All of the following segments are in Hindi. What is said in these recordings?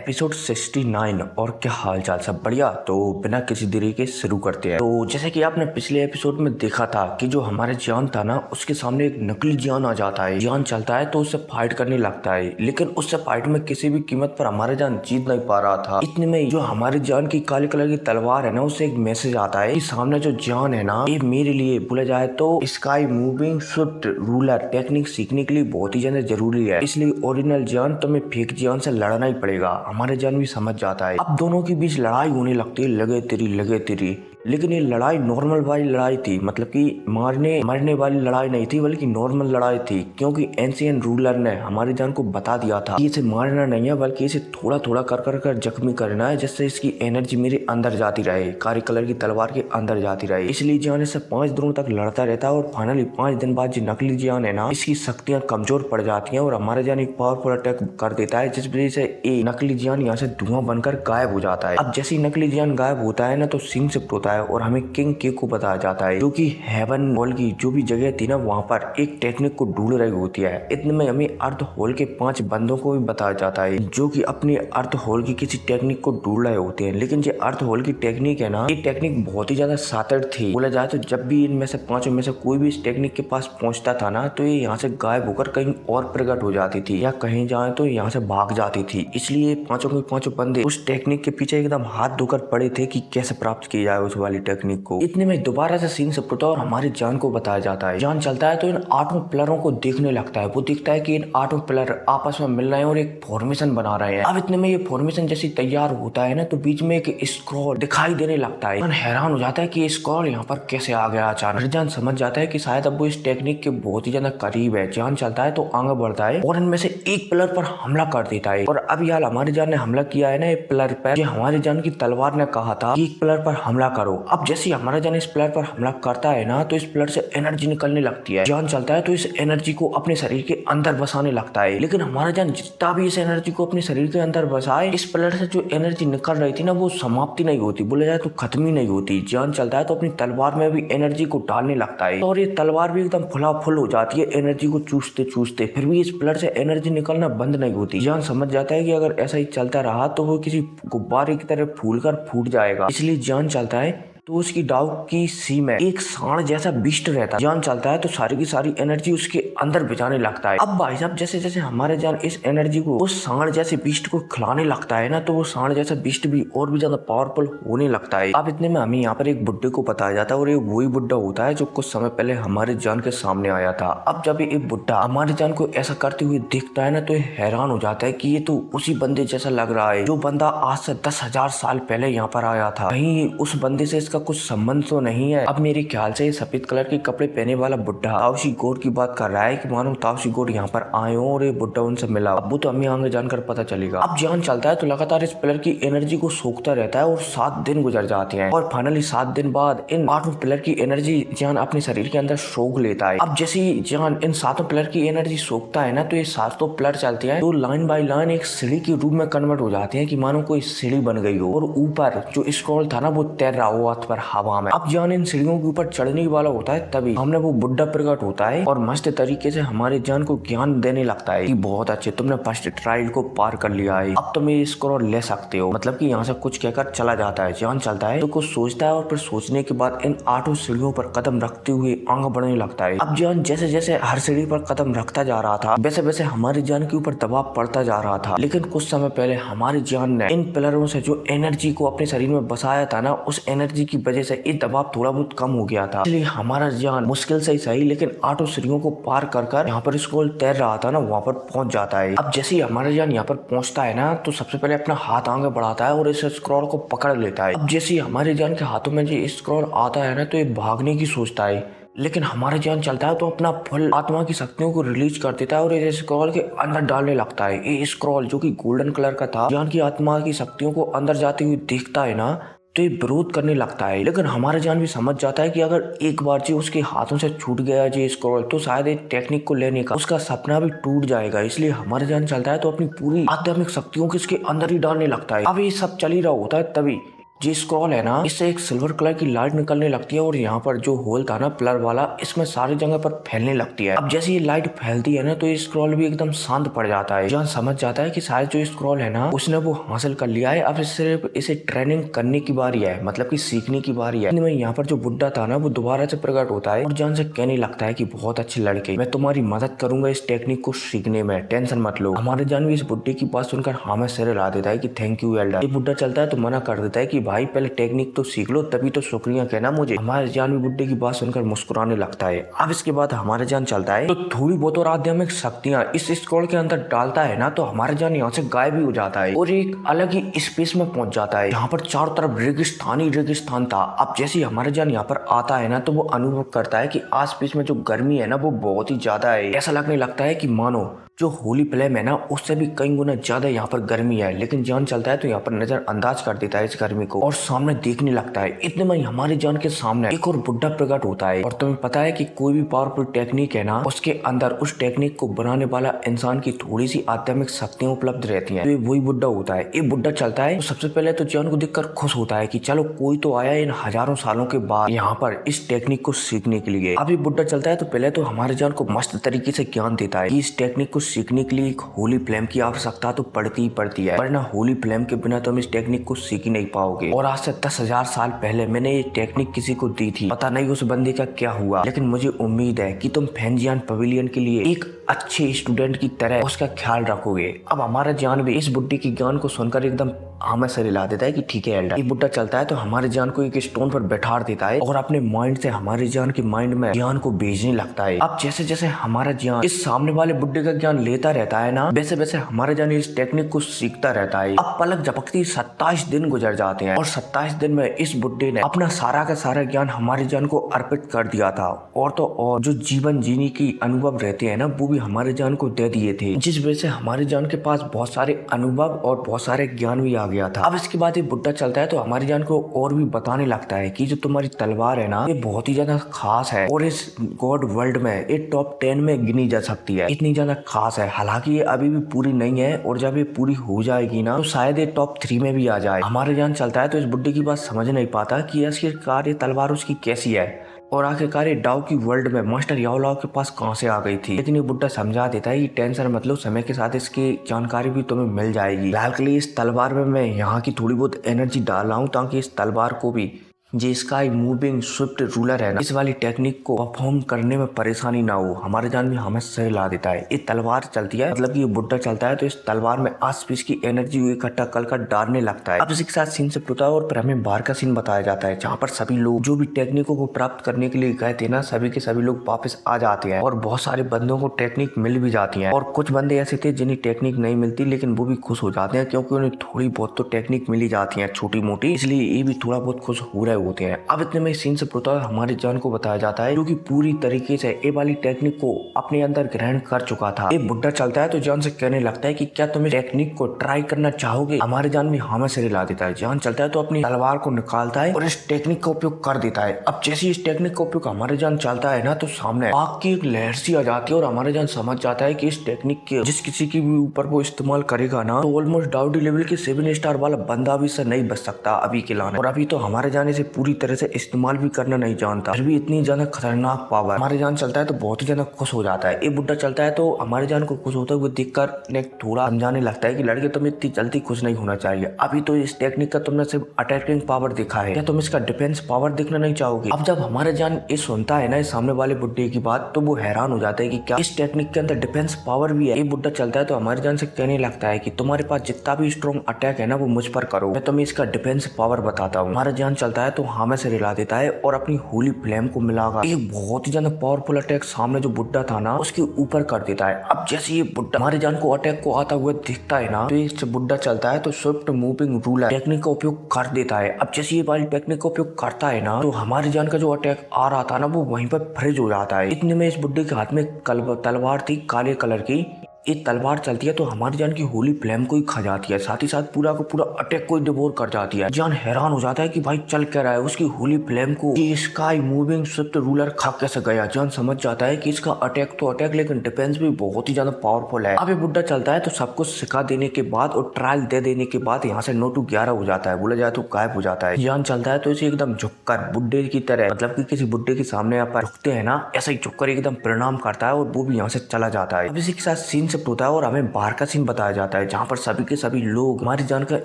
एपिसोड 69। और क्या हाल चाल, सब बढ़िया। तो बिना किसी देरी के शुरू करते हैं। तो जैसे कि आपने पिछले एपिसोड में देखा था कि जो हमारे जान था ना, उसके सामने एक नकली जान आ जाता है। जान चलता है तो उससे फाइट करने लगता है, लेकिन उससे फाइट में किसी भी कीमत पर हमारे जान जीत नहीं पा रहा था। इतने में जो हमारे जान की काले कलर की तलवार है ना, उससे एक मैसेज आता है कि सामने जो जान है ना, ये मेरे लिए बोला जाए तो sky moving Swift ruler technique सीखने के लिए बहुत ही ज्यादा जरूरी है। इसलिए ओरिजिनल जान तुम्हें फेक जान से लड़ना ही पड़ेगा। हमारे जान भी समझ जाता है। अब दोनों के बीच लड़ाई होने लगती है, लगे तेरी। लेकिन ये लड़ाई नॉर्मल वाली लड़ाई थी, मतलब कि मारने मरने वाली लड़ाई नहीं थी, बल्कि नॉर्मल लड़ाई थी। क्योंकि एंशियंट रूलर ने हमारे जान को बता दिया था कि इसे मारना नहीं है, बल्कि इसे थोड़ा थोड़ा कर जख्मी करना है, जिससे इसकी एनर्जी मेरे अंदर जाती रहे, काली कलर की तलवार के अंदर जाती रहे। इसलिए जान इससे 5 दिनों तक लड़ता रहता है और फाइनली 5 दिन बाद जो नकली जान है ना, इसकी शक्तियां कमजोर पड़ जाती हैं और हमारे जान एक पावरफुल अटैक कर देता है, जिस वजह से ये नकली जान यहाँ से धुआं बनकर गायब हो जाता है। अब जैसे ही नकली जान गायब होता है ना, तो सीन शिफ्ट होता है और हमें किंग के को बताया जाता है, जो कि हेवन हॉल की जो भी जगह थी ना, वहाँ पर एक टेक्निक को ढूंढ रही होती है। इतने में हमें अर्थ हॉल के 5 बंदों को भी बताया जाता है, जो कि अपने अर्थ हॉल की किसी टेक्निक को ढूंढ रहे होते हैं। लेकिन जो अर्थ हॉल की टेक्निक है ना, ये टेक्निक बहुत ही ज्यादा शातिर थी। बोला जाए तो जब भी इनमें से 5 में से कोई भी इस टेक्निक के पास पहुंचता था ना, तो ये यहाँ से गायब होकर कहीं और प्रकट हो जाती थी, या कहीं जाए तो यहाँ से भाग जाती थी। इसलिए 5 के 5 बंदे उस टेक्निक के पीछे एकदम हाथ धोकर पड़े थे कि कैसे प्राप्त किया जाए उस वाली टेक्निक को। इतने में दोबारा से सीन शिफ्ट होता है और हमारी जान को बताया जाता है। जान चलता है तो इन 8 पिलरों को देखने लगता है। वो देखता है कि इन 8 पिलर आपस में मिल रहे हैं और एक फॉर्मेशन बना रहे हैं। अब इतने में ये फॉर्मेशन जैसी तैयार होता है ना, तो बीच में एक स्क्रॉल दिखाई देने लगता है। हैरान हो जाता है कि स्क्रॉल यहाँ पर कैसे आ गया अचानक। जान समझ जाता है कि शायद अब वो इस टेक्निक के बहुत ही ज्यादा करीब है। जान चलता है तो आगे बढ़ता है और इनमें से एक पिलर पर हमला कर देता है। और अब यार हमारी जान ने हमला किया है ना एक पिलर पर, हमारी जान की तलवार ने कहा था कि एक पिलर पर हमला करो। अब जैसे हमारा जान इस पिलर पर हमला करता है ना, तो इस पिलर से एनर्जी निकलने लगती है। जान चलता है तो इस एनर्जी को अपने शरीर के अंदर बसाने लगता है। लेकिन हमारा जान जितना भी इस एनर्जी को अपने शरीर के अंदर बसाए, इस पिलर से जो एनर्जी निकल रही थी ना, वो समाप्ति नहीं होती, बोला जाए तो खत्म ही नहीं होती। जान चलता है तो अपनी तलवार में भी एनर्जी को डालने लगता है और ये तलवार भी एकदम फुल हो जाती है एनर्जी को चूसते। फिर भी इस पिलर से एनर्जी निकलना बंद नहीं होती। जान समझ जाता है कि अगर ऐसा ही चलता रहा तो वो किसी गुब्बारे की तरह फूलकर फूट जाएगा। इसलिए जान चलता है तो उसकी डाउ की सी में एक सांड जैसा बिस्ट रहता है। जान चलता है तो सारी की सारी एनर्जी उसके अंदर भिजाने लगता है। अब भाई साहब जैसे जैसे हमारे जान इस एनर्जी को उस सांड जैसे बिस्ट को खिलाने लगता है ना, तो वो सांड जैसा बिस्ट भी और भी ज्यादा पावरफुल होने लगता है। अब इतने में हमें यहाँ पर एक बुड्ढे को बताया जाता है और ये वही बुड्ढा होता है जो कुछ समय पहले हमारे जान के सामने आया था। अब जब ये बुड्ढा हमारे जान को ऐसा करते हुए देखता है ना, तो ये हैरान हो जाता है कि ये तो उसी बंदे जैसा लग रहा है जो बंदा आज से 10,000 साल पहले यहाँ पर आया था। कहीं उस बंदे से कुछ संबंध तो नहीं है। अब मेरे ख्याल से सफेद कलर के कपड़े पहने वाला बुड्ढा ताऊसी गोड की बात कर रहा है कि मानो ताऊसी गोड यहाँ पर आए हो और ये बुड्ढा उनसे मिला। अब वो तो हमें आगे जानकर पता चलेगा। अब जान चलता है तो लगातार इस पिलर की एनर्जी को सोखता रहता है और 7 दिन गुजर जाते हैं और फाइनली 7 दिन बाद इन 8 पिलर की एनर्जी जान अपने शरीर के अंदर सोख लेता है। अब जैसे ही जान इन 7 पिलर की एनर्जी सोखता है ना, तो ये 7 पिलर चलते हैं तो लाइन बाय लाइन एक सीढ़ी के रूप में कन्वर्ट हो जाते हैं कि मानो कोई सीढ़ी बन गई हो और ऊपर जो स्क्रॉल था ना, वो तैर रहा हो हाथ पर हवा में। अब जान इन सीढ़ियों के ऊपर चढ़ने वाला होता है, तभी हमने वो बुड्ढा प्रकट होता है और मस्त तरीके से हमारे जान को ज्ञान देने लगता है कि बहुत अच्छे, तुमने फर्स्ट ट्रायल को पार कर लिया है, अब तुम ये स्क्रॉल ले सकते हो। मतलब कि यहाँ से कुछ कहकर चला जाता है। जान चलता है तो कुछ सोचता है और फिर सोचने के बाद इन 8 सीढ़ियों पर कदम रखते हुए आगे बढ़ने लगता है। अब जान जैसे जैसे हर सीढ़ी पर कदम रखता जा रहा था, वैसे वैसे हमारी जान के ऊपर दबाव पड़ता जा रहा था। लेकिन कुछ समय पहले हमारी जान ने इन पिलरों से जो एनर्जी को अपने शरीर में बसाया था ना, उस एनर्जी की वजह से ये दबाव थोड़ा बहुत कम हो गया था। इसलिए हमारा जान मुश्किल से ही सही, लेकिन 8 सीढ़ियों को पार कर यहाँ पर स्क्रॉल तैर रहा था ना, वहाँ पर पहुंच जाता है। अब जैसे ही हमारा जान यहाँ पर पहुंचता है ना, तो सबसे पहले अपना हाथ आगे बढ़ाता है और इस स्क्रॉल को पकड़ लेता है। अब जैसे ही हमारे जान के हाथों में जो स्क्रॉल आता है ना, तो ये भागने की सोचता है। लेकिन हमारे जान चलता है तो अपना फुल आत्मा की शक्तियों को रिलीज कर देता है और इस स्क्रॉल के अंदर डालने लगता है। ये स्क्रॉल जो कि गोल्डन कलर का था, जान की आत्मा की शक्तियों को अंदर जाते हुए देखता है ना, तो ये विरोध करने लगता है। लेकिन हमारा जान भी समझ जाता है कि अगर एक बार जी उसके हाथों से छूट गया जी स्क्रॉल, तो शायद एक टेक्निक को लेने का उसका सपना भी टूट जाएगा। इसलिए हमारा जान चलता है तो अपनी पूरी आध्यात्मिक शक्तियों को इसके अंदर ही डालने लगता है। अब ये सब चल ही रहा होता है, तभी जी स्क्रॉल है ना, इससे एक सिल्वर कलर की लाइट निकलने लगती है और यहाँ पर जो होल था ना पिलर वाला, इसमें सारी जगह पर फैलने लगती है। अब जैसे ये लाइट फैलती है ना तो ये स्क्रॉल भी एकदम शांत पड़ जाता है। जॉन समझ जाता है कि शायद जो स्क्रॉल है ना उसने वो हासिल कर लिया है, अब सिर्फ इसे ट्रेनिंग करने की बारी है, मतलब कि सीखने की बारी है। इनमें यहाँ पर जो बुड्ढा था ना वो दोबारा से प्रकट होता है और जॉन से कहने लगता है कि बहुत अच्छे लड़के, मैं तुम्हारी मदद करूंगा इस टेक्निक को सीखने में, टेंशन मत लो। हमारे जॉन भी इस बुड्ढे की बात सुनकर हाँ में सिर हिला देता है कि थैंक यू एल्डर। ये बुड्ढा चलता है तो मना कर देता है कि भाई पहले टेक्निक तो सीख लो तभी तो शुक्रिया कहना मुझे। हमारे जान भी बुड्ढे की बात सुनकर मुस्कुराने लगता है। अब इसके बाद हमारे जान चलता है तो थोड़ी बहुत और आध्यात्मिक शक्तियां इस स्क्रॉल के अंदर डालता है ना तो हमारे जान यहाँ से गायब भी हो जाता है और एक अलग ही स्पेस में पहुंच जाता है जहाँ पर चारों तरफ रेगिस्तान ही रेगिस्तान था। अब जैसे हमारे जान यहाँ पर आता है ना तो वो अनुभव करता है कि आस पास में जो गर्मी है ना वो बहुत ही ज्यादा है। ऐसा लगने लगता है कि मानो जो होली फ्लेम है ना उससे भी कई गुना ज्यादा यहाँ पर गर्मी है। लेकिन जान चलता है तो यहाँ पर नजर अंदाज कर देता है इस गर्मी को और सामने देखने लगता है। इतने में हमारे जान के सामने एक और बुड्ढा प्रकट होता है और तुम्हें पता है कि कोई भी पावरफुल टेक्निक है ना उसके अंदर उस टेक्निक को बनाने वाला इंसान की थोड़ी सी आध्यात्मिक शक्तियां उपलब्ध रहती हैं। तो ये वही बुड्ढा होता है। ये बुड्ढा चलता है तो सबसे पहले तो जान को देखकर खुश होता है कि चलो कोई तो आया इन हजारों सालों के बाद यहाँ पर इस टेक्निक को सीखने के लिए। अब ये बुड्ढा चलता है तो पहले तो हमारे जान को मस्त तरीके से ज्ञान देता है कि इस टेक्निक को सीखने के लिए एक होली फ्लेम की आवश्यकता तो पड़ती ही पड़ती है, वरना होली फ्लेम के बिना तुम इस टेक्निक को सीख ही नहीं पाओगे। और आज से 10,000 साल पहले मैंने ये टेक्निक किसी को दी थी, पता नहीं उस बंदे का क्या हुआ, लेकिन मुझे उम्मीद है कि तुम फेंजियान पवेलियन के लिए एक अच्छे स्टूडेंट की तरह उसका ख्याल रखोगे। अब हमारा जान भी इस बुड्ढे की ज्ञान को सुनकर एकदम हमें सर हिला देता है कि ठीक है एल्डर। एक बुड्ढा चलता है तो हमारे जान को एक स्टोन पर बैठा देता है और अपने माइंड से हमारे जान के माइंड में ज्ञान को भेजने लगता है। अब जैसे जैसे हमारा ज्ञान इस सामने वाले बुड्ढे का ज्ञान लेता रहता है ना वैसे वैसे हमारे जान इस टेक्निक को सीखता रहता है। अब पलक झपकती 27 दिन गुजर जाते हैं और 27 दिन में इस बुड्ढे ने अपना सारा का सारा ज्ञान हमारे जान को अर्पित कर दिया था। और तो और जो जीवन जीने की अनुभव रहते हैं ना वो भी हमारे जान को दे दिए थे, जिस वजह से हमारे जान के पास बहुत सारे अनुभव और बहुत सारे ज्ञान भी आ गया था। अब इसके बाद ये बुड्ढा चलता है तो हमारी जान को और भी बताने लगता है कि जो तुम्हारी तलवार है ना ये बहुत ही ज्यादा खास है और इस गॉड वर्ल्ड में ये टॉप 10 में गिनी जा सकती है, इतनी ज्यादा खास है। हालांकि ये अभी भी पूरी नहीं है और जब ये पूरी हो जाएगी ना तो शायद ये टॉप 3 में भी आ जाए। हमारे जान चलता है तो इस बुड्ढे की बात समझ नहीं पाता कि आखिरकार ये तलवार उसकी कैसी है और आखिरकार ये डाउ की वर्ल्ड में मास्टर याओलाओ के पास कहां से आ गई थी। लेकिन ये बुड्ढा समझा देता है कि टेंशन मत लो, समय के साथ इसकी जानकारी भी तुम्हें मिल जाएगी। फिलहाल के लिए इस तलवार में मैं यहाँ की थोड़ी बहुत एनर्जी डाल रहा हूँ ताकि इस तलवार को भी जो स्काई मूविंग स्विफ्ट रूलर है ना इस वाली टेक्निक को परफॉर्म करने में परेशानी ना हो। हमारे जान भी हमें सर ला देता है। ये तलवार चलती है मतलब कि ये बुड्ढा चलता है तो इस तलवार में आसपास की एनर्जी इकट्ठा कर डालने लगता है। अब इसके साथ सीन से होता है और फिर हमें बाहर का सीन बताया जाता है जहाँ पर सभी लोग जो भी टेक्निकों को प्राप्त करने के लिए गए थे ना सभी के सभी लोग वापस आ जाते हैं और बहुत सारे बंदों को टेक्निक मिल भी जाती है। और कुछ बंदे ऐसे थे जिन्हें टेक्निक नहीं मिलती लेकिन वो भी खुश हो जाते हैं क्योंकि उन्हें थोड़ी बहुत तो टेक्निक मिली जाती है छोटी मोटी, इसलिए ये भी थोड़ा बहुत खुश हो रहे होते हैं। अब इतने में सीन से होता है हमारे जान को बताया जाता है जो कि पूरी तरीके से ये वाली टेक्निक को अपने अंदर ग्रहण कर चुका था। ये बुड्ढा चलता है तो जान से कहने लगता है कि क्या तुम इस टेक्निक को ट्राई करना चाहोगे। हमारे जान भी हाँ में सिर हिला देता है। जान चलता है तो अपनी तलवार को निकालता है और इस टेक्निक का उपयोग कर देता है। अब जैसे इस टेक्निक का उपयोग हमारे जान चलता है ना तो सामने आग की एक लहर सी आ जाती है और हमारे जान समझ जाता है कि इस टेक्निक के जिस किसी की भी ऊपर वो इस्तेमाल करेगा ना तो ऑलमोस्ट डाउडी लेवल के 7 स्टार वाला बंदा भी इससे नहीं बच सकता अभी के लाने। और अभी तो हमारे जाने से पूरी तरह से इस्तेमाल भी करना नहीं जानता, फिर भी इतनी ज्यादा खतरनाक पावर। हमारे जान चलता है तो बहुत ही ज्यादा खुश हो जाता है। ये बुड्ढा चलता है तो हमारे जान को खुश होते हुए देखकर थोड़ा समझाने लगता है कि लड़के तुम इतनी जल्दी खुश नहीं होना चाहिए, अभी तो इस टेक्निक का तुमने सिर्फ अटैकिंग पावर देखा है, क्या तुम इसका डिफेंस पावर देखना नहीं चाहोगे। अब जब हमारे जान ये सुनता है ना इस सामने वाले बुड्ढे की बात तो वो हैरान हो जाता है कि क्या इस टेक्निक के अंदर डिफेंस पावर भी है। ये बुड्ढा चलता है तो हमारे जान से कहने लगता है कि तुम्हारे पास जितना भी स्ट्रॉन्ग अटैक है ना वो मुझ पर करो, मैं तुम्हें इसका डिफेंस पावर बताता हूँ। हमारा जान चलता है तो हाँ में से रिला देता है और अपनी होली फ्लेम को मिलाकर एक बहुत ही ज्यादा पावरफुल अटैक सामने जो बुड्ढा था ना उसके ऊपर कर देता है। अब जैसे ये बुड्ढा हमारे जान को अटैक को आता हुआ दिखता है ना तो ये बुड्ढा चलता है तो स्विफ्ट मूविंग रूलर टेक्निक का उपयोग कर देता है। अब जैसे ये वाली टेक्निक का उपयोग करता है ना तो हमारे जान का जो अटैक आ रहा था ना वो वहीं पर फ्रीज हो जाता है। इतने में इस बुड्ढे के हाथ में तलवार थी काले कलर की। एक तलवार चलती है तो हमारी जान की होली फ्लेम को ही खा जाती है, साथ ही साथ पूरा को पूरा अटैक को डिवोर कर जाती है। जान हैरान हो जाता है कि भाई चल क्या रहा है, उसकी होली फ्लेम को ये स्काई मूविंग स्विफ्ट रूलर खा कैसे गया। जान समझ जाता है कि इसका अटैक तो अटैक लेकिन डिफेंस भी बहुत ही ज्यादा पावरफुल है। अब ये बुड्ढा चलता है तो सब कुछ सिखा देने के बाद और ट्रायल दे देने के बाद यहाँ से 9 to 11 हो जाता है, बोला जाए तो गायब हो जाता है। जान चलता है तो इसे एकदम झुककर बुड्ढे की तरह, मतलब कि किसी बुड्ढे के सामने यहाँ पर झुकते हैं ना, ऐसा ही झुककर एकदम प्रणाम करता है और वो भी यहाँ से चला जाता है। अब इसी के साथ सीन शिफ्ट होता है और हमें बाहर का सीन बताया जाता है जहाँ पर सभी के सभी लोग हमारी जान का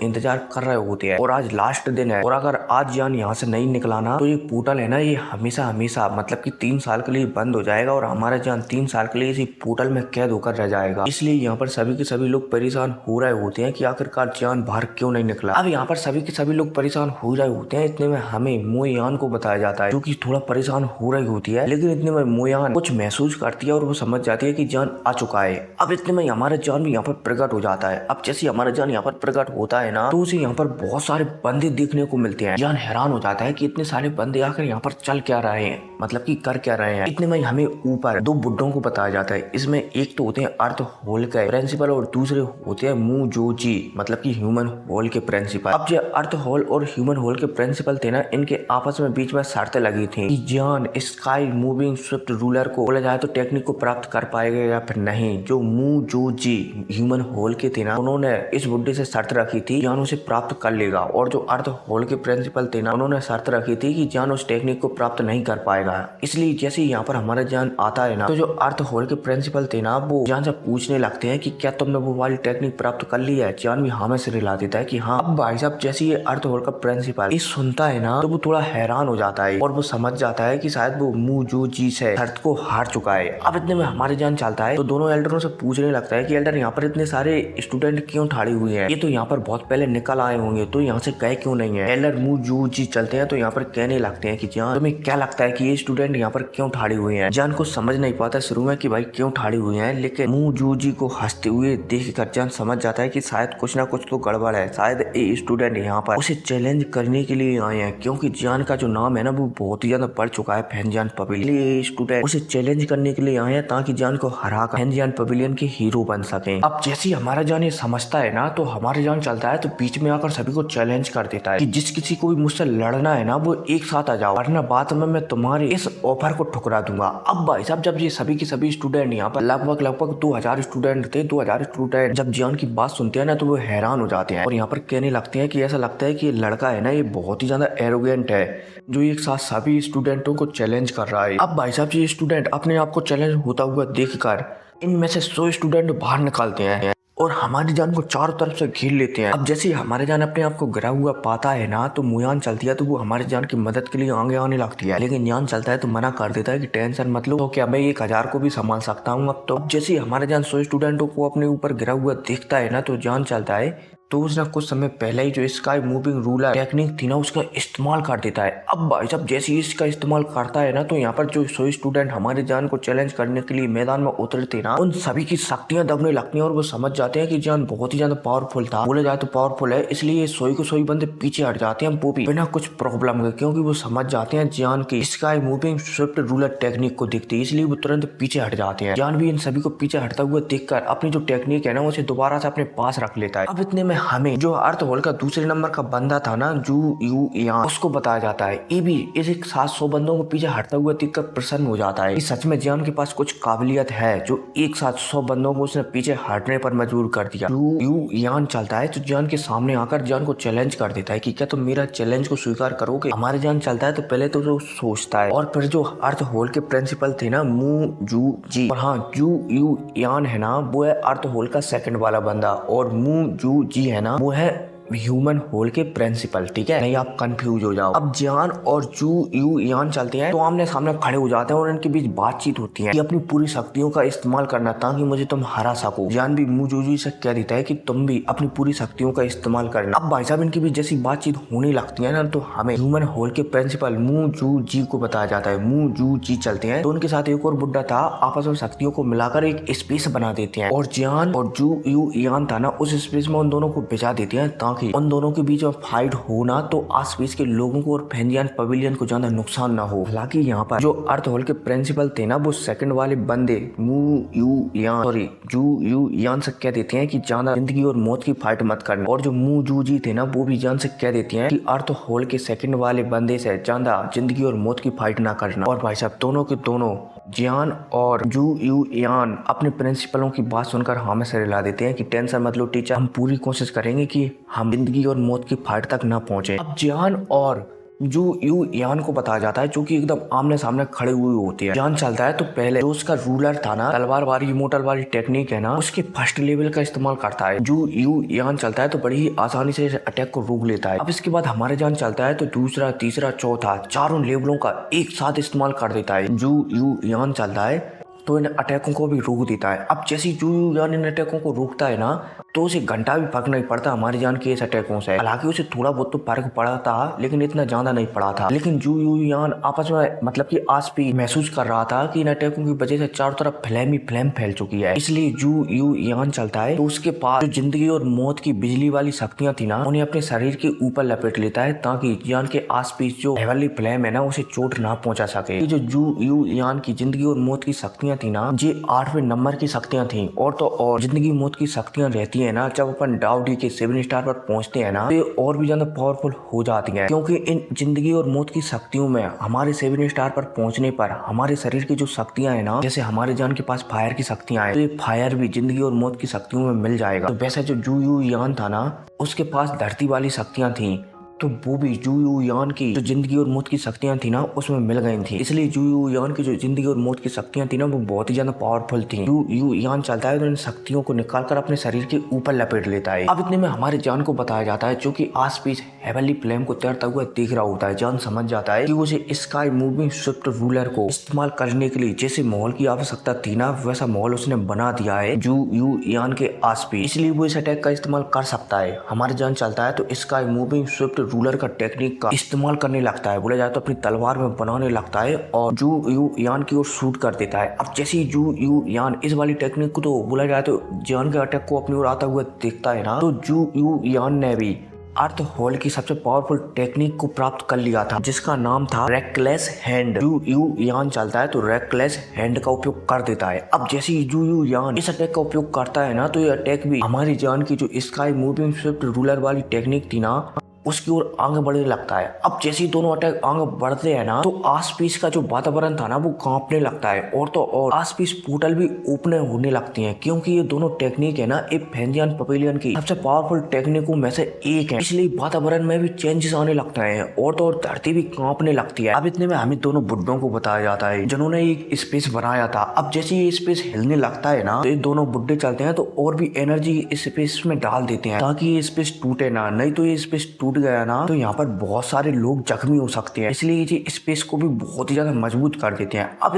इंतजार कर रहे होते हैं और आज लास्ट दिन है और अगर आज जान यहाँ से नहीं निकलाना तो ये पोर्टल है ना, ये हमेशा हमेशा मतलब कि 3 साल के लिए बंद हो जाएगा और हमारा जान 3 साल के लिए इसी पोर्टल में कैद होकर रह जाएगा। इसलिए यहाँ पर सभी के सभी लोग परेशान हो रहे होते हैं कि आखिरकार जान बाहर क्यों नहीं निकला। अब यहाँ पर सभी के सभी लोग परेशान हो रहे होते हैं, इतने में हमें मोयान को बताया जाता है जो कि थोड़ा परेशान हो रही होती है, लेकिन इतने में मोयान कुछ महसूस करती है और वो समझ जाती है कि जान आ चुका है। अब इतने में हमारा जान भी यहाँ पर प्रकट हो जाता है। अब जैसे हमारा जान यहाँ पर प्रकट होता है ना तो उसे यहाँ पर बहुत सारे बंदे देखने को मिलते हैं। जान हैरान हो जाता है कि इतने सारे बंदे आकर यहाँ पर चल क्या रहे हैं, मतलब कि कर क्या रहे हैं। इतने में हमें ऊपर 2 बुड्ढों को बताया जाता है। इसमें एक तो होते हैं अर्थ होल के प्रिंसिपल और दूसरे होते हैं मू जो जी, मतलब कि ह्यूमन होल के प्रिंसिपल। अब जो अर्थ होल और ह्यूमन होल के प्रिंसिपल थे ना, इनके आपस में बीच में शर्तें लगी थी कि जान स्काई मूविंग स्विफ्ट रूलर को बोला जाए तो टेक्निक को प्राप्त कर पाएगा या फिर नहीं। जो मू जो जी ह्यूमन होल के थे ना, उन्होंने इस बुड्ढे से शर्त रखी थी जान उसे प्राप्त कर लेगा, और जो अर्थ होल के प्रिंसिपल थे ना, उन्होंने शर्त रखी थी कि जान उस टेक्निक को प्राप्त नहीं कर पाएगा। इसलिए जैसे यहाँ पर हमारा जान आता है ना तो जो अर्थ होल के प्रिंसिपल थे ना, वो जान से पूछने लगते हैं कि क्या तुमने वो वाली टेक्निक प्राप्त कर ली है। जान भी हाँ में सिर हिला देता है कि हाँ। अब भाई साहब जैसे ये अर्थ होल का प्रिंसिपल ये सुनता है ना तो वो थोड़ा हैरान हो जाता है और वो समझ जाता है कि शायद वो मू जो जी से शर्त को हार चुका है। अब इतने में हमारे जान चलता है तो दोनों एल्डरों से पूछने लगता है कि एल्डर यहाँ पर इतने सारे स्टूडेंट क्यों ठाड़े हुए हैं, ये तो यहाँ पर बहुत पहले निकल आए होंगे, तो यहाँ से गए क्यों नहीं है। एल्डर मू जो जी चलते हैं तो यहाँ पर कहने लगते हैं कि जान तुम्हें क्या लगता है कि ये स्टूडेंट यहाँ पर क्यों ठाड़े हुए हैं। जान को समझ नहीं पाता शुरू में कि भाई क्यों ठाड़े हुए हैं, लेकिन मू जो जी को हंसते हुए देख कर जान समझ जाता है कि शायद कुछ ना कुछ तो गड़बड़ है। शायद ये स्टूडेंट यहाँ पर उसे चैलेंज करने के लिए आए हैं, क्योंकि जान का जो नाम है ना वो बहुत ही ज्यादा बढ़ चुका है फैनजान पवेलियन। ये स्टूडेंट उसे चैलेंज करने के लिए आए हैं ताकि जान को हरा कर फैनजान पवेलियन के हीरो बन सके। अब जैसे ही हमारा जान ये समझता है ना तो हमारे जान चलता है तो बीच में आकर सभी को चैलेंज कर देता है कि जिस किसी को भी मुझसे लड़ना है ना वो एक साथ आ जाओ, वरना बाद में मैं तुम्हारे इस ऑफर को ठुकरा दूंगा। अब भाई साहब जब ये सभी के सभी स्टूडेंट यहाँ पर लगभग 2000 स्टूडेंट थे, 2000 स्टूडेंट जब जान की बात सुनते हैं ना तो वो हैरान हो जाते हैं और यहाँ पर कहने लगते हैं कि ऐसा लगता है कि ये लड़का है ना ये बहुत ही ज्यादा एरोगेंट है जो एक साथ सभी स्टूडेंटों को चैलेंज कर रहा है। अब भाई साहब ये स्टूडेंट अपने आप को चैलेंज होता हुआ देखकर इनमें से 100 स्टूडेंट बाहर निकालते हैं और हमारी जान को चारों तरफ से घेर लेते हैं। अब जैसे ही हमारे जान अपने आप को गिरा हुआ पाता है ना तो मुयान चलती है तो वो हमारे जान की मदद के लिए आगे आने लगती है, लेकिन जान चलता है तो मना कर देता है कि टेंशन मत लो, तो क्या मैं 1000 को भी संभाल सकता हूँ। अब तो जैसे ही हमारे जान 100 स्टूडेंटों को अपने ऊपर गिरा हुआ देखता है ना तो जान चलता है तो उसने कुछ समय पहले ही जो स्काई मूविंग रूलर टेक्निक थी ना उसका इस्तेमाल कर देता है। अब भाई साहब जैसे ही इसका इस्तेमाल करता है ना तो यहाँ पर जो 100 स्टूडेंट हमारे जान को चैलेंज करने के लिए मैदान में उतरते ना उन सभी की शक्तियां दबने लगती हैं और वो समझ जाते हैं कि जान बहुत ही ज्यादा पावरफुल था, बोले जाए तो पावरफुल है, इसलिए 100 के 100 बंदे पीछे हट जाते हैं वो भी बिना कुछ प्रॉब्लम के, क्योंकि वो समझ जाते हैं जान की sky moving Swift ruler technique को देखते हैं, इसलिए वो तुरंत पीछे हट जाते हैं। जान भी इन सभी को पीछे हटता हुआ देखकर अपनी जो टेक्निक है ना उसे दोबारा से अपने पास रख लेता है। अब इतने में हमें जो अर्थ होल का दूसरे नंबर का बंदा था ना जू यू यान, उसको बताया जाता है। ये भी इस 700 बंदों को पीछे हटता हुआ देखकर प्रसन्न हो जाता है कि सच में जान के पास कुछ काबिलियत है जो एक साथ 100 बंदों को उसने पीछे हटने पर मजबूर कर दिया। जू यू यान चलता है तो जान के सामने आकर जान को चैलेंज कर देता है कि क्या तुम मेरा चैलेंज को स्वीकार करोगे। हमारे जान चलता है तो पहले तो वो सोचता है और फिर जो अर्थ होल के प्रिंसिपल थे ना मू जू जी, और हाँ जू यू यान है ना वो है अर्थ होल का सेकंड वाला बंदा और मू जू जी है ना वो है ह्यूमन होल के प्रिंसिपल, ठीक है, नहीं आप कंफ्यूज हो जाओ। अब जान और जू यू यान चलते हैं तो आमने सामने खड़े हो जाते हैं और इनके बीच बातचीत होती है कि अपनी पूरी शक्तियों का इस्तेमाल करना ताकि मुझे तुम हरा सको। जान भी मू जू जी से कह देता है कि तुम भी अपनी पूरी शक्तियों का इस्तेमाल करना। अब भाई साहब इनके बीच जैसी बातचीत होने लगती है ना तो हमें ह्यूमन होल के प्रिंसिपल मू जू जी को बताया जाता है। मू जू जी चलते हैं तो उनके साथ एक और बुड्ढा था, आपस में शक्तियों को मिलाकर एक स्पेस बना देते हैं और जान और जू यू यान था ना उस स्पेस में उन दोनों को भिजा देते हैं ताकि ताकि उन दोनों के बीच में फाइट हो ना तो आसपास के लोगों को और फेंजियान पवेलियन को ज्यादा नुकसान ना हो। हालांकि यहाँ पर जो अर्थ होल के प्रिंसिपल थे ना वो सेकंड वाले बंदे जू यू यान से कह देते हैं कि ज्यादा जिंदगी और मौत की फाइट मत करना, और जो मू जू जी थे ना वो भी जान से कह देते हैं कि अर्थ होल के सेकंड वाले बंदे से ज्यादा जिंदगी और मौत की फाइट ना करना। और भाई साहब दोनों के दोनों जियान और जू यू यान अपने प्रिंसिपलों की बात सुनकर हमें से रिला देते हैं कि टेंशन मत लो टीचर, हम पूरी कोशिश करेंगे कि हम जिंदगी और मौत की फाइट तक ना पहुंचे। अब जियान और जू यू यान को बताया जाता है जो कि एकदम आमने सामने खड़े हुए होते हैं। जान चलता है तो पहले जो उसका रूलर था ना, तलवारबाजी इमोर्टल वाली टेक्निक है ना, उसके फर्स्ट लेवल का इस्तेमाल करता है। जू यू यान चलता है तो बड़ी ही आसानी से अटैक को रोक लेता है। अब इसके बाद हमारे जान चलता है तो दूसरा, तीसरा, चौथा चारों लेवलों का एक साथ इस्तेमाल कर देता है। जू यू यान चलता है तो इन अटैकों को भी रोक देता है। अब जैसे जू यू यान इन अटैकों को रोकता है ना तो उसे घंटा भी फर्क नहीं पड़ता हमारी जान के इस अटैकों से। हालांकि उसे थोड़ा बहुत तो फर्क पड़ा था लेकिन इतना ज्यादा नहीं पड़ा था। लेकिन जू यू यान आपस में मतलब कि आस भी महसूस कर रहा था कि इन अटैकों की वजह से चारों तरफ फ्लेम ही फ्लेम फैल चुकी है। इसलिए जू यू यान चलता है तो उसके पास जो जिंदगी और मौत की बिजली वाली शक्तियां थी ना उन्हें अपने शरीर के ऊपर लपेट लेता है ताकि जान के आस पास जो हेवनली फ्लेम है ना उसे चोट ना पहुंचा सके। जो जू यू यान की जिंदगी और मौत की शक्तियां थी ना ये 8वें नंबर की शक्तियां थी। और तो और जिंदगी मौत की शक्तियां रहती है ना जब अपन डाउडी के 7 स्टार पर पहुंचते हैं ना तो ये और भी ज्यादा पावरफुल हो जाती है, क्योंकि इन जिंदगी और मौत की शक्तियों में हमारे 7 स्टार पर पहुंचने पर हमारे शरीर की जो शक्तियां है ना, जैसे हमारे जान के पास फायर की शक्तियां हैं तो ये फायर भी जिंदगी और मौत की शक्तियों में मिल जाएगा। तो वैसे जो जू यू यान था ना उसके पास धरती वाली शक्तियां थी तो वो भी जू यू यान की जो जिंदगी और मौत की शक्तियां थी ना उसमें मिल गई थी। इसलिए जू यू यान की जो जिंदगी और मौत की शक्तियां थी ना वो बहुत ही ज्यादा पावरफुल थी। जू यू यान चलता है तो इन शक्तियों को निकालकर अपने शरीर के ऊपर लपेट लेता है। अब इतने में हमारे जान को बताया जाता है जो कि आस पास हेवनली फ्लेम को तैरता हुआ देख रहा होता है। जान समझ जाता है कि उसे स्काई मूविंग स्विफ्ट रूलर को इस्तेमाल करने के लिए जैसे माहौल की आवश्यकता थी ना वैसा माहौल उसने बना दिया है जू यू यान के आस पास, इसलिए वो इस अटैक का इस्तेमाल कर सकता है। हमारे जान चलता है तो स्काई मूविंग स्विफ्ट रूलर का टेक्निक का इस्तेमाल करने लगता है, बोला जाए तो अपनी तलवार में बनाने लगता है और जू यू यान की ओर शूट कर देता है। अब जैसे ही जू यू यान इस वाली टेक्निक को तो बोला जाए तो जान के अटैक को अपनी ओर आता हुआ देखता है ना तो जू यू यान ने भी अर्थ होल की सबसे पावरफुल टेक्निक को प्राप्त कर लिया था जिसका नाम था रेकलेस हैंड। जू यू यान चलता है तो रेकलेस हैंड का उपयोग कर देता है। अब जैसे ही जू यू यान इस अटैक का उपयोग करता है ना तो ये अटैक भी हमारी जान की जो स्काई मूविंग स्विफ्ट रूलर वाली टेक्निक थी ना उसकी ओर आगे बढ़ने लगता है। अब जैसे ही दोनों अटैक आगे बढ़ते हैं ना तो आसपास का जो वातावरण था ना वो कांपने लगता है और तो और आसपास पोर्टल भी ओपन होने लगती हैं, क्योंकि ये दोनों टेक्निक है ना एक फेंजियान पवेलियन की सबसे पावरफुल टेक्निकों में से एक है। इसलिए वातावरण में भी चेंजेस आने लगता है और तो और धरती भी कांपने लगती है। अब इतने में हमें दोनों बुड्ढों को बताया जाता है जिन्होंने एक स्पेस बनाया था। अब जैसे ये स्पेस हिलने लगता है ना तो ये दोनों बुड्ढे चलते हैं तो और भी एनर्जी इस स्पेस में डाल देते हैं ताकि ये स्पेस टूटे ना, नहीं तो ये स्पेस टूट गया ना तो यहाँ पर बहुत सारे लोग जख्मी हो सकते हैं। इसलिए ये स्पेस को भी बहुत ही ज्यादा मजबूत कर देते हैं। अब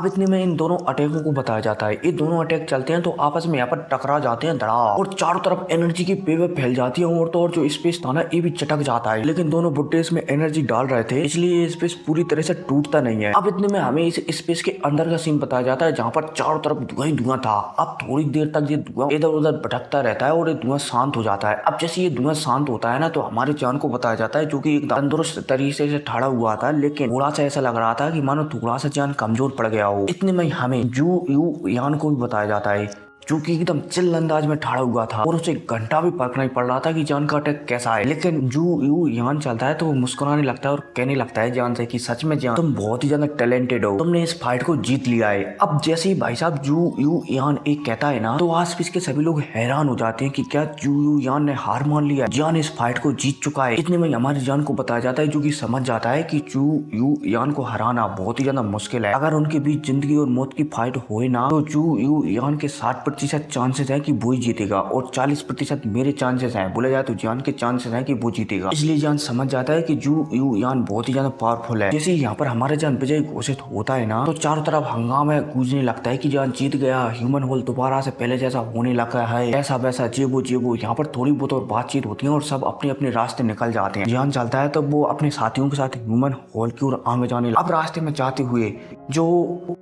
इतने में इन दोनों अटैकों को बताया जाता है। ये दोनों अटैक चलते हैं तो आपस में यहाँ पर टकरा जाते हैं धड़ाम और चारों तरफ एनर्जी की वेव फैल जाती है और तो और जो स्पेस था ना ये भी चटक जाता है। लेकिन दोनों बुड्ढे इसमें एनर्जी डाल रहे थे इसलिए ये स्पेस पूरी तरह से टूटता नहीं है। अब इतने में हमें इस स्पेस के अंदर का सीन बताया जाता है जहाँ पर चारों तरफ धुआं ही धुआं था। अब थोड़ी देर तक ये धुआं इधर उधर भटकता रहता है और ये धुआं शांत हो जाता है। अब जैसे ये धुआं शांत होता है ना तो हमारे जान को बताया जाता है जो कि एक तंदुरुस्त तरीके से ठाड़ा हुआ था लेकिन थोड़ा सा ऐसा लग रहा था कि मानो थोड़ा सा जान कमजोर पड़ गया हो। इतने में हमें जू यू यान को भी बताया जाता है जो कि एकदम चिल अंदाज में ठाड़ा हुआ था और उसे घंटा भी फर्क नहीं पड़ रहा था कि जान का अटैक कैसा है। लेकिन जू यू यान चलता है तो वो मुस्कुराने लगता है और कहने लगता है जान से कि सच में जान तुम बहुत ही ज्यादा टैलेंटेड हो, तुमने इस फाइट को जीत लिया है। अब जैसे ही भाई साहब जू यू यान एक कहता है ना तो आसपास के सभी लोग हैरान हो जाते हैं कि क्या जू यू यान ने हार मान लिया, जान इस फाइट को जीत चुका है। इतने में हमारी जान को बताया जाता है जो कि समझ जाता है कि जू यू यान को हराना बहुत ही ज्यादा मुश्किल है। अगर उनके बीच जिंदगी और मौत की फाइट होए ना तो जू यू यान के 60% चांसेस है कि वो ही जीतेगा और 40% मेरे चांसेस हैं, बोला जाए तो जान के चांसेस हैं कि वो जीतेगा। इसलिए जान समझ जाता है कि जू यू यान बहुत ही ज्यादा पावरफुल है। जैसे यहाँ पर हमारे जान विजय घोषित होता है ना तो चारों तरफ हंगामा गूंजने लगता है कि जान जीत गया, ह्यूमन होल दोबारा से पहले जैसा होने लगा है, ऐसा वैसा जेबो। यहाँ पर थोड़ी बहुत और बातचीत होती है और सब अपने अपने रास्ते निकल जाते हैं। जान चलता है तो वो अपने साथियों के साथ ह्यूमन हॉल की ओर आगे जाने लगा। अब रास्ते में जाते हुए जो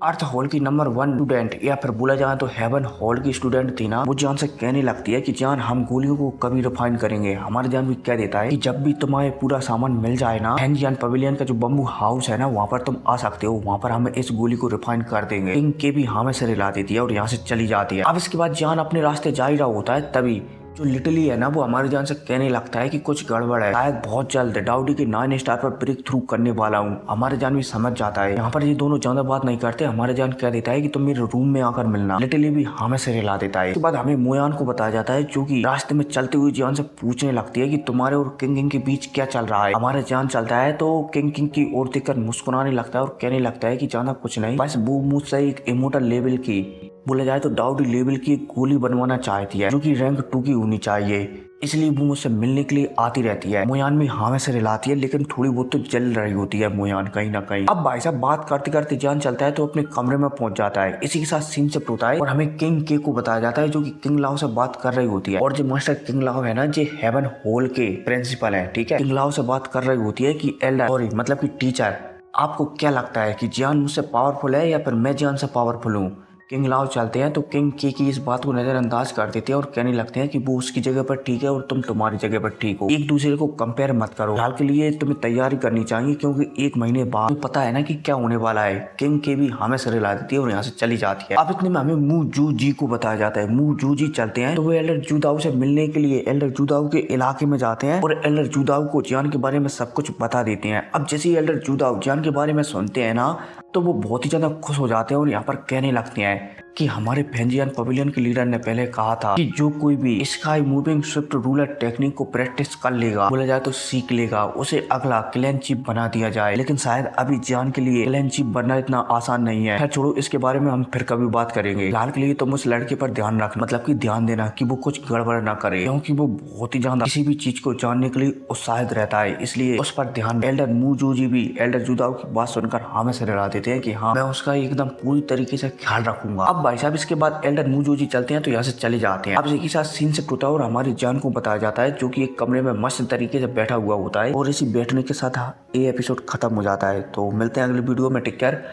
अर्थ हॉल की नंबर 1 स्टूडेंट या फिर बोला जाए तो हेवन हॉल हॉल की स्टूडेंट थी ना, वो जान से कहने लगती है कि जान हम गोलियों को कभी रिफाइन करेंगे। हमारे जान भी कह देता है कि जब भी तुम्हारे पूरा सामान मिल जाए ना, हैंजियन पवेलियन का जो बम्बू हाउस है ना, वहाँ पर तुम आ सकते हो, वहाँ पर हमें इस गोली को रिफाइन कर देंगे। किंग के भी हमें से रिला देती है और यहाँ से चली जाती है। अब इसके बाद जान अपने रास्ते जा ही रहा होता है, तभी जो लिटली है ना, वो हमारे जान से कहने लगता है कि कुछ गड़बड़ है, शायद बहुत जल्द डाउडी के 9 स्टार पर ब्रेक थ्रू करने वाला हूँ। हमारे जान भी समझ जाता है। यहाँ पर ये दोनों ज्यादा बात नहीं करते। हमारे जान कह देता है कि तुम मेरे रूम में आकर मिलना। लिटली भी हमें से रिला देता है। इसके बाद हमें मोयान को बताया जाता है, जो कि रास्ते में चलते हुए जान से पूछने लगती है कि तुम्हारे और किंग के बीच क्या चल रहा है। हमारे जान चलता है तो किंग की ओर देखकर मुस्कुराने लगता है और कहने लगता है कि ज्यादा कुछ नहीं, बस वो मुझसे एक इमोर्टल लेवल की, बोला जाए तो डाउडी लेवल की एक गोली बनवाना चाहती है, जो कि रैंक 2 की होनी चाहिए, इसलिए वो मुझसे मिलने के लिए आती रहती है। मोयान भी हमें से रिलाती है, लेकिन थोड़ी बहुत तो जल रही होती है मोयान कहीं ना कहीं। अब भाई साहब बात करते करते जान चलता है तो अपने कमरे में पहुंच जाता है। इसी के साथ सीन शिफ्ट होता है और हमें किंग के को बताया जाता है, जो कि किंग लाओ से बात कर रही होती है। और जो मास्टर किंग लाओ है ना, जो हेवन हॉल के प्रिंसिपल है, ठीक है, किंग लाओ से बात कर रही होती है कि एल्डर, सॉरी मतलब कि टीचर, आपको क्या लगता है कि जियान मुझसे पावरफुल है या फिर मैं जियान से पावरफुल हूँ। किंग लाओ चलते हैं तो किंग के की इस बात को नजरअंदाज कर देते हैं और कहने लगते हैं कि वो उसकी जगह पर ठीक है और तुम तुम्हारी जगह पर ठीक हो, एक दूसरे को कंपेयर मत करो। हाल के लिए तुम्हें तैयारी करनी चाहिए, क्योंकि 1 महीने बाद पता है ना कि क्या होने वाला है। किंग के भी हमें से रिला देती है और यहाँ से चली जाती है। अब इतने में हमें मू जू जी को बताया जाता है। मू जू जी चलते हैं तो वो एल्डर जूदाऊ से मिलने के लिए एल्डर जूदाऊ के इलाके में जाते हैं और एल्डर जूदाऊ को जियान के बारे में सब कुछ बता देते हैं। अब जैसे ही एल्डर जूदाऊ जियान के बारे में सुनते हैं ना, तो वो बहुत ही ज्यादा खुश हो जाते हैं और यहाँ पर कहने लगते हैं कि हमारे फेंजियन पवेलियन के लीडर ने पहले कहा था कि जो कोई भी sky moving Swift ruler technique को प्रैक्टिस कर लेगा, बोला जाए तो सीख लेगा, उसे अगला क्लैन चीफ बना दिया जाए। लेकिन शायद अभी जियान के लिए क्लैन चीफ बनना इतना आसान नहीं है। खैर छोड़ो, इसके बारे में हम फिर कभी बात करेंगे। फिलहाल के लिए तुम उस लड़के पर ध्यान रख, मतलब कि ध्यान देना कि वो कुछ गड़बड़ ना करे, क्योंकि वो बहुत ही ज्यादा किसी भी चीज को जानने के लिए उत्साहित रहता है, इसलिए उस पर ध्यान। एल्डर मूजू जी भी एल्डर जुदाऊ की बात सुनकर हमें से रिला देते हैं कि हाँ, मैं उसका एकदम पूरी तरीके से ख्याल रखूंगा। अब भाई साहब इसके बाद एल्डर मूजू जी चलते हैं तो यहाँ से चले जाते हैं। अब इसी के साथ सीन शिफ्ट होता है और हमारी जान को बताया जाता है, जो कि एक कमरे में मस्त तरीके से बैठा हुआ होता है और इसी बैठने के साथ ये एपिसोड खत्म हो जाता है। तो मिलते हैं अगले वीडियो में। Take care.